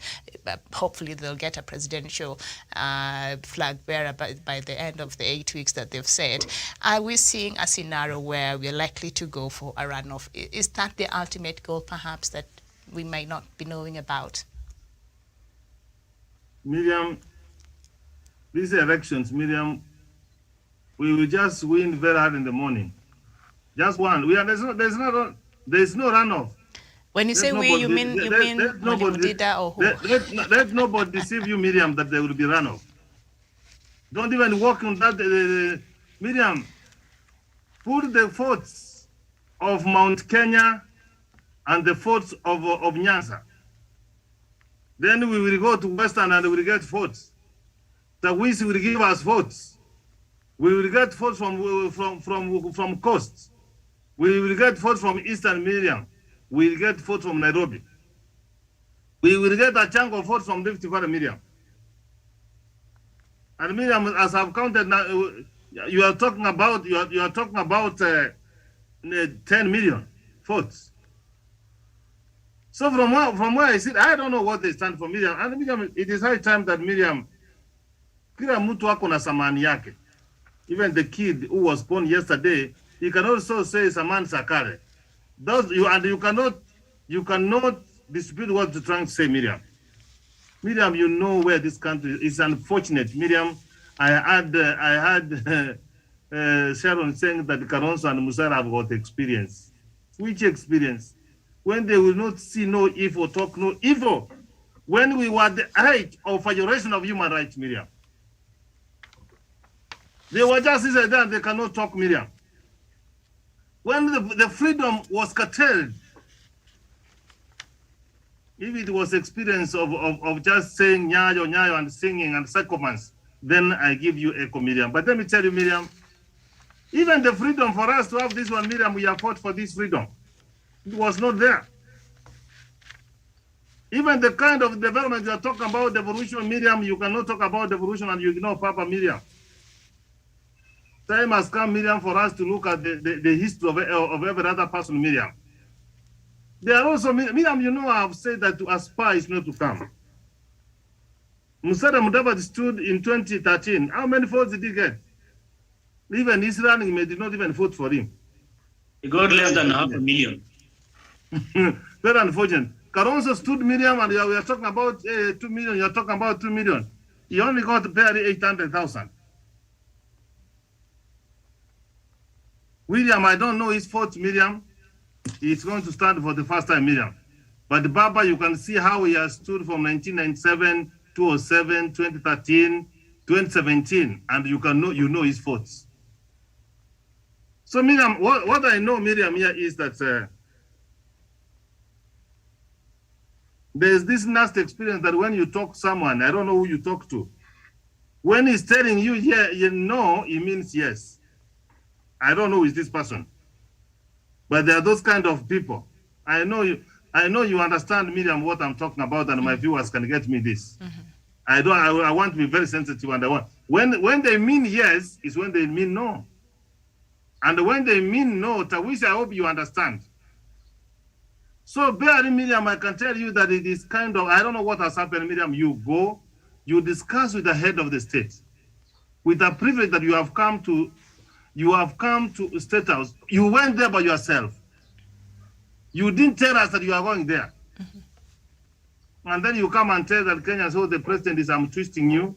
hopefully they'll get a presidential flag bearer by the end of the 8 weeks that they've said, are we seeing a scenario where we're likely to go for a runoff? Is that the ultimate goal, perhaps, that we may not be knowing about? Miriam, these elections, Miriam, we will just win very hard in the morning. Just one. There's no runoff. When you say we, you mean Mudida or who? Let nobody deceive you, Miriam, that there will be runoff. Don't even walk on that. Miriam, put the forts of Mount Kenya and the forts of Nyanza. Then we will go to Western and we will get votes. The West will give us votes. We will get votes from coast. We will get votes from Eastern Miriam. We will get votes from Nairobi. We will get a chunk of votes from Rift Valley, Miriam. And Miriam, as I've counted now, you are talking about 10 million votes. So from where I sit, I don't know what they stand for, Miriam. And Miriam, it is high time that Miriam, kila mtu ako na samani yake. Even the kid who was born yesterday, he can also say Saman Sakare. You cannot dispute what you're trying to say, Miriam. Miriam, you know where this country is. Unfortunate, Miriam. I had Sharon saying that Kalonzo and Musara have got experience. Which experience? When they will not see no evil, talk no evil. When we were at the height of violation of human rights, Miriam. They were just there and they cannot talk, Miriam. When the freedom was curtailed, if it was experience of just saying nyayo, nyayo and singing and psychomans, then I give you echo, Miriam. But let me tell you, Miriam, even the freedom for us to have this one, Miriam, we have fought for this freedom. It was not there. Even the kind of development you are talking about, devolution, Miriam, you cannot talk about devolution and you ignore Papa, Miriam. Time has come, Miriam, for us to look at the history of every other person, Miriam. There are also, Miriam, you know, I have said that to aspire is not to come. Musada Mudavadi stood in 2013. How many votes did he get? Even Israel did not even vote for him. He got less than 500,000. Very unfortunate. Kalonzo stood, Miriam, and we are talking about 2 million. You are talking about 2 million. He only got barely 800,000. William, I don't know his fault, Miriam. He's going to stand for the first time, Miriam. But Baba, you can see how he has stood from 1997, 2007, 2013, 2017, and you know his faults. So, Miriam, what I know, Miriam, here is that there's this nasty experience that when you talk to someone, I don't know who you talk to, when he's telling you, yeah, you know, he means yes. I don't know who is this person. But there are those kind of people. I know you understand, Miriam, what I'm talking about, and my viewers can get me this. Mm-hmm. I want to be very sensitive, and when they mean yes, is when they mean no. And when they mean no, Tawisha, I hope you understand. So, Barry, Miriam, I can tell you that it is kind of, I don't know what has happened, Miriam. You go, you discuss with the head of the state, with the privilege that you have come to State House. You went there by yourself. You didn't tell us that you are going there. Mm-hmm. And then you come and tell that Kenyans, oh, the president is, I'm twisting you.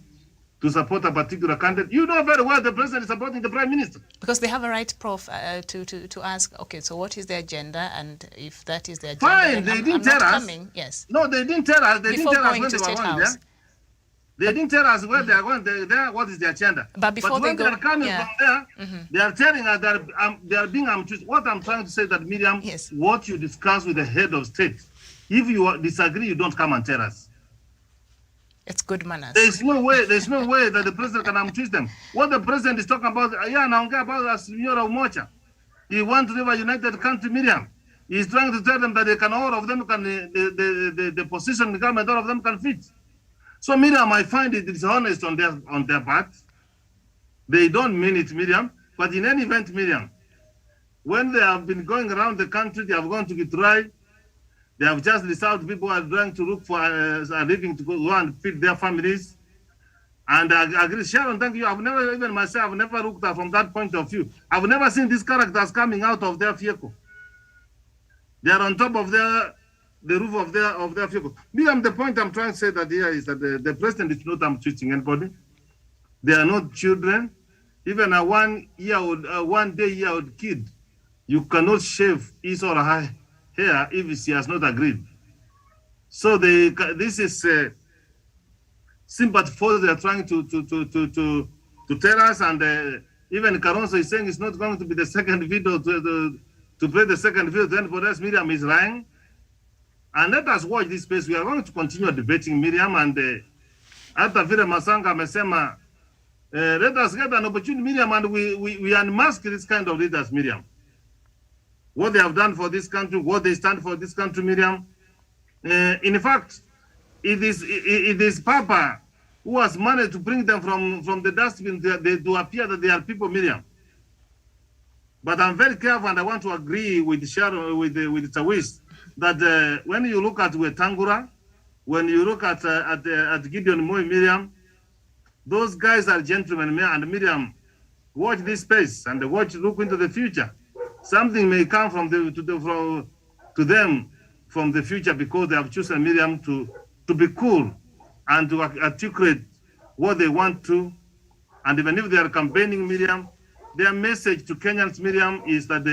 to support a particular candidate. You know very well the president is supporting the prime minister. Because they have a right, Prof, to ask, okay, so what is the agenda? And if that is the agenda, fine, they didn't tell us. Coming. Yes. No, they didn't tell us. They Before didn't tell us going when to they were State going House. there. They didn't tell us where they are going. What is the agenda? But before when they go, are coming from there, they are telling us that they are being ambitious. What I'm trying to say that, Miriam, yes, what you discuss with the head of state, if you disagree, you don't come and tell us. It's good manners. There's no way that the president can ambush them. What the president is talking about, Umoja. He wants to live a united country, Miriam. He's trying to tell them that they can, all of them can, the position in the government, all of them can fit. So, Miriam, I find it dishonest on their part. They don't mean it, Miriam. But in any event, Miriam, when they have been going around the country, they have gone to Githurai. They have just resolved people who are trying to look for a living to go and feed their families. And I agree, Sharon, thank you. I've never, even myself, I've never looked at from that point of view. I've never seen these characters coming out of their vehicle. They are on top of the roof of their vehicle. Miriam, the point I'm trying to say that here is that the president is not ambushing anybody. They are not children. Even a 1 day-old kid, you cannot shave his or her hair if she has not agreed. So this is sympathy for they are trying to tell us, and even Kalonzo is saying it's not going to be the second video to play the second video. Then for us, Miriam is lying. And let us watch this space. We are going to continue debating, Miriam, and after Vile Masanga Mesema, let us get an opportunity, Miriam, and we unmask this kind of leaders, Miriam. What they have done for this country, what they stand for this country, Miriam. In fact, it is Papa who has managed to bring them from the dustbin to appear that they are people, Miriam. But I'm very careful, and I want to agree with Sharon, with Tawish, that when you look at Wetangula, when you look at Gideon Moi, Miriam, those guys are gentlemen, and Miriam, watch this space and look into the future. Something may come to them from the future because they have chosen Miriam to be cool and to articulate what they want to. And even if they are campaigning, Miriam, their message to Kenyans, Miriam, is that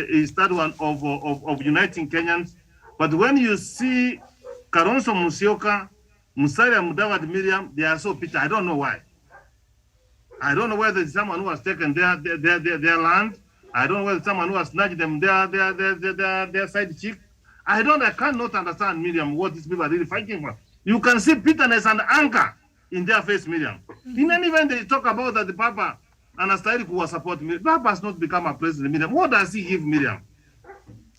one of uniting Kenyans. But when you see Kalonzo Musyoka, Musalia Mudavadi, Miriam, they are so bitter. I don't know why. I don't know whether it's someone who has taken their land. I don't know whether someone who has snatched them their side cheek. I cannot understand, Miriam, what these people are really fighting for. You can see bitterness and anger in their face, Miriam. In any event, they talk about that the Papa and Astariku was supporting Miriam. Papa has not become a president, Miriam. What does he give Miriam?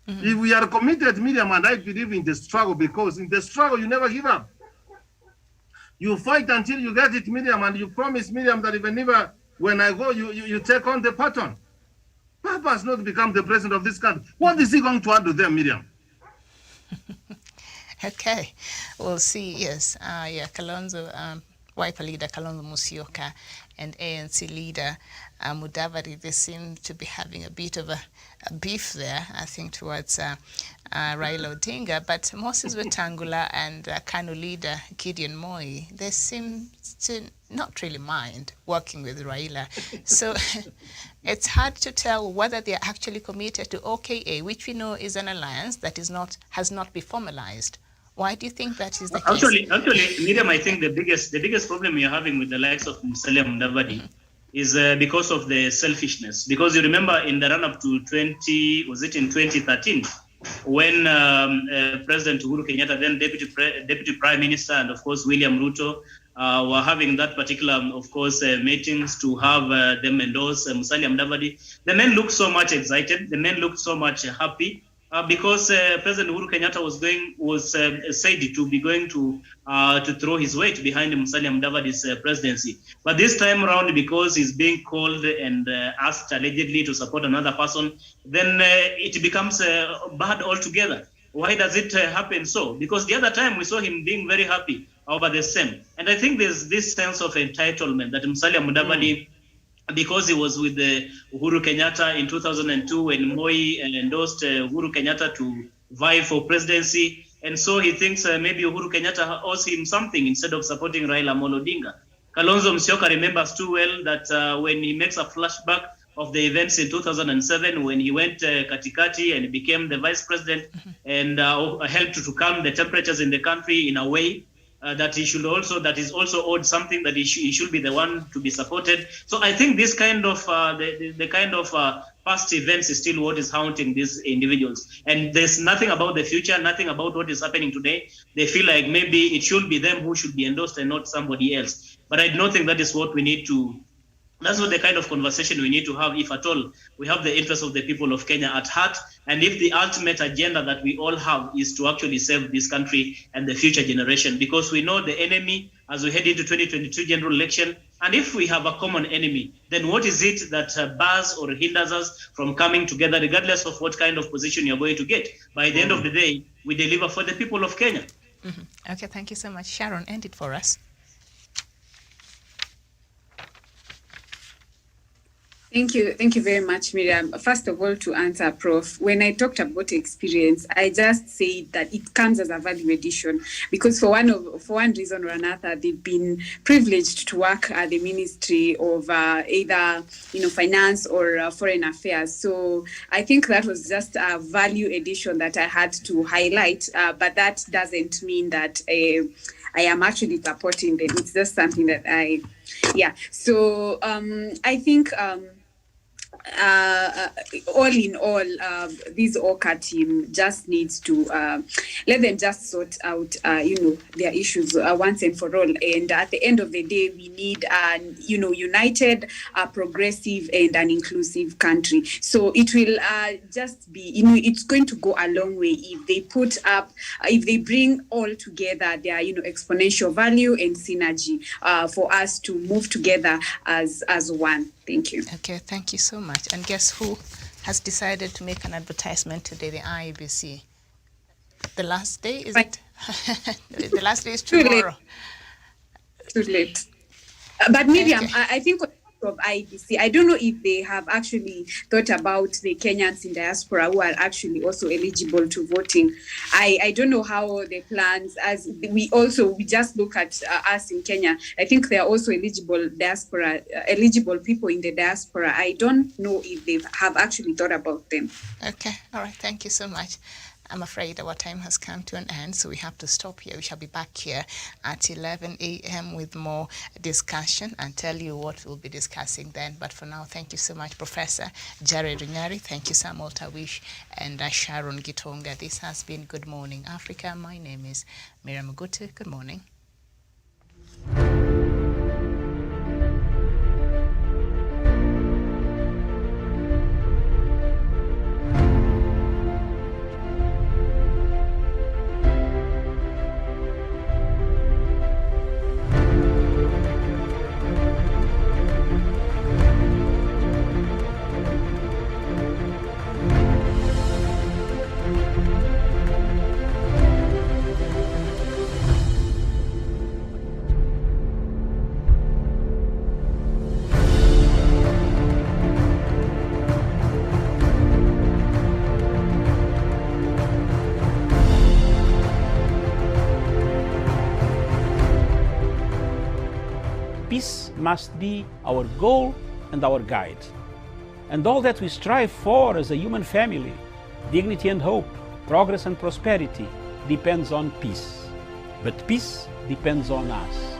If we are committed, Miriam, and I believe in the struggle, because in the struggle, you never give up. You fight until you get it, Miriam, and you promise, Miriam, that even if when I go, you take on the pattern. Papa has not become the president of this country. What is he going to add to them, Miriam? Okay, we'll see. Yes, Kalonzo, Wiper leader Kalonzo Musyoka and ANC leader Mudavadi, they seem to be having a bit of a beef there, I think, towards Raila Odinga. But Moses Wetangula and KANU leader Gideon Moi, they seem to not really mind working with Raila. So it's hard to tell whether they're actually committed to OKA, which we know is an alliance that has not been formalized. Why do you think that is the case? Actually, Miriam, I think the biggest problem you're having with the likes of Musalia Mudavadi is because of the selfishness. Because you remember in the run-up to 2013, when President Uhuru Kenyatta, then Deputy Prime Minister, and of course William Ruto were having that particular, of course, meetings to have them endorse Musalia Mudavadi. The men looked so much excited. The men looked so much happy. Because President Uhuru Kenyatta was said to be going to throw his weight behind Musalia Mudavadi's presidency. But this time around, because he's being called and asked allegedly to support another person, then it becomes bad altogether. Why does it happen so? Because the other time we saw him being very happy over the same. And I think there's this sense of entitlement that Musalia Mudavadi, because he was with Uhuru Kenyatta in 2002 when Moi endorsed Uhuru Kenyatta to vie for presidency. And so he thinks maybe Uhuru Kenyatta owes him something instead of supporting Raila Amolo Odinga. Kalonzo Musyoka remembers too well that when he makes a flashback of the events in 2007 when he went Katikati and became the vice president and helped to calm the temperatures in the country in a way that is also owed something, that he should be the one to be supported. So I think this kind of the kind of past events is still what is haunting these individuals. And there's nothing about the future, nothing about what is happening today. They feel like maybe it should be them who should be endorsed and not somebody else. But I don't think that is what we need to. That's not the kind of conversation we need to have, if at all we have the interests of the people of Kenya at heart. And if the ultimate agenda that we all have is to actually save this country and the future generation, because we know the enemy as we head into 2022 general election. And if we have a common enemy, then what is it that bars or hinders us from coming together, regardless of what kind of position you're going to get? By the end of the day, we deliver for the people of Kenya. Okay, thank you so much. Sharon, end it for us. Thank you very much, Miriam. First of all, to answer Prof, when I talked about experience, I just said that it comes as a value addition because for one reason or another, they've been privileged to work at the Ministry of either finance or foreign affairs. So I think that was just a value addition that I had to highlight, but that doesn't mean that I am actually supporting them. It's just something that So I think. All in all, this OCA team just needs to let them just sort out, their issues once and for all. And at the end of the day, we need an, united, progressive, and an inclusive country. So it will just be, it's going to go a long way if they put up, if they bring all together their, exponential value and synergy for us to move together as one. Thank you. Okay, thank you so much. And guess who has decided to make an advertisement today? The IEBC. The last day, is it? The last day is tomorrow. Too late. But Miriam, okay. I think of IEBC, I don't know if they have actually thought about the Kenyans in diaspora who are actually also eligible to voting. I don't know how the plans, as we just look at us in Kenya. I think they are also eligible people in the diaspora. I don't know if they have actually thought about them. Okay, all right, thank you so much. I'm afraid our time has come to an end, so we have to stop here. We shall be back here at 11 a.m. with more discussion and tell you what we'll be discussing then. But for now, thank you so much, Professor Jared Onyari. Thank you, Samuel Tawish and Sharon Gitonga. This has been Good Morning Africa. My name is Miriam Mugutu. Good morning. Peace must be our goal and our guide. And all that we strive for as a human family, dignity and hope, progress and prosperity, depends on peace. But peace depends on us.